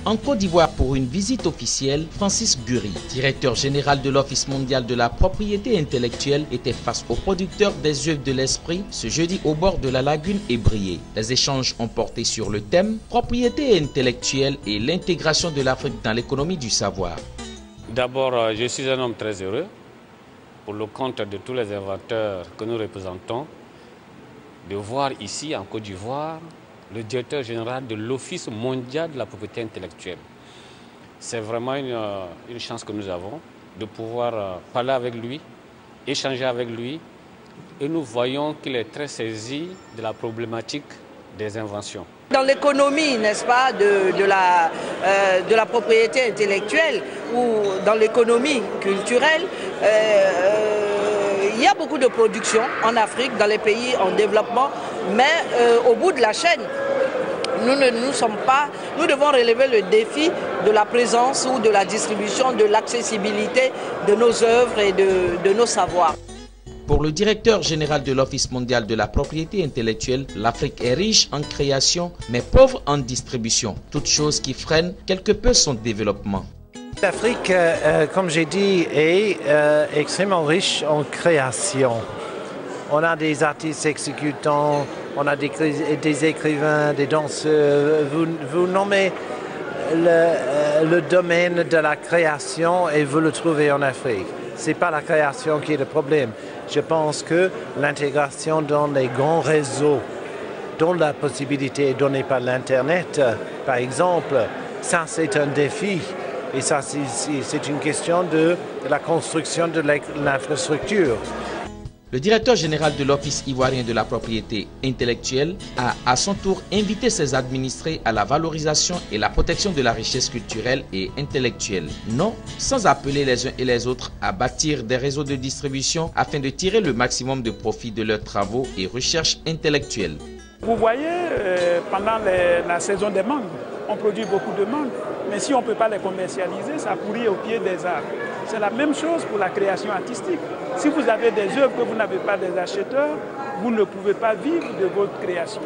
En Côte d'Ivoire pour une visite officielle, Francis Guri, directeur général de l'Office mondial de la propriété intellectuelle, était face aux producteurs des œuvres de l'esprit ce jeudi au bord de la lagune Ébrié. Les échanges ont porté sur le thème propriété intellectuelle et l'intégration de l'Afrique dans l'économie du savoir. D'abord, je suis un homme très heureux pour le compte de tous les inventeurs que nous représentons, de voir ici en Côte d'Ivoire le directeur général de l'Office mondial de la propriété intellectuelle. C'est vraiment une chance que nous avons de pouvoir parler avec lui, échanger avec lui, et nous voyons qu'il est très saisi de la problématique des inventions. Dans l'économie, n'est-ce pas, de la propriété intellectuelle ou dans l'économie culturelle, il y a beaucoup de production en Afrique, dans les pays en développement, mais au bout de la chaîne, nous devons relever le défi de la présence ou de la distribution, de l'accessibilité de nos œuvres et de nos savoirs. Pour le directeur général de l'Office mondial de la propriété intellectuelle, l'Afrique est riche en création, mais pauvre en distribution, toute chose qui freine quelque peu son développement. L'Afrique, comme j'ai dit, est extrêmement riche en création. On a des artistes exécutants, on a des écrivains, des danseurs. Vous nommez le domaine de la création et vous le trouvez en Afrique. Ce n'est pas la création qui est le problème. Je pense que l'intégration dans les grands réseaux, dont la possibilité est donnée par l'Internet, par exemple, ça c'est un défi. Et ça c'est une question de la construction de l'infrastructure. Le directeur général de l'Office ivoirien de la propriété intellectuelle a à son tour invité ses administrés à la valorisation et la protection de la richesse culturelle et intellectuelle. Non, sans appeler les uns et les autres à bâtir des réseaux de distribution afin de tirer le maximum de profit de leurs travaux et recherches intellectuelles. Vous voyez, pendant la saison des mangues, on produit beaucoup de mangues, mais si on ne peut pas les commercialiser, ça pourrit au pied des arbres. C'est la même chose pour la création artistique. Si vous avez des œuvres que vous n'avez pas des acheteurs, vous ne pouvez pas vivre de votre création.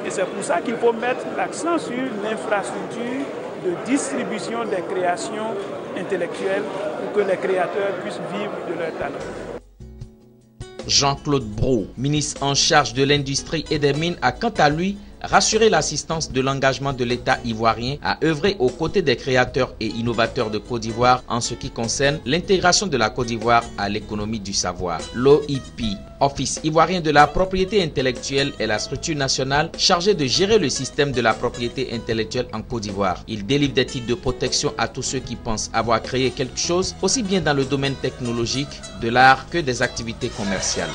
Et c'est pour ça qu'il faut mettre l'accent sur l'infrastructure de distribution des créations intellectuelles pour que les créateurs puissent vivre de leur talent. Jean-Claude Brault, ministre en charge de l'industrie et des mines, a quant à lui rassuré l'assistance de l'engagement de l'État ivoirien à œuvrer aux côtés des créateurs et innovateurs de Côte d'Ivoire en ce qui concerne l'intégration de la Côte d'Ivoire à l'économie du savoir. L'OIP, Office ivoirien de la propriété intellectuelle, est la structure nationale chargée de gérer le système de la propriété intellectuelle en Côte d'Ivoire. Il délivre des titres de protection à tous ceux qui pensent avoir créé quelque chose, aussi bien dans le domaine technologique, de l'art que des activités commerciales.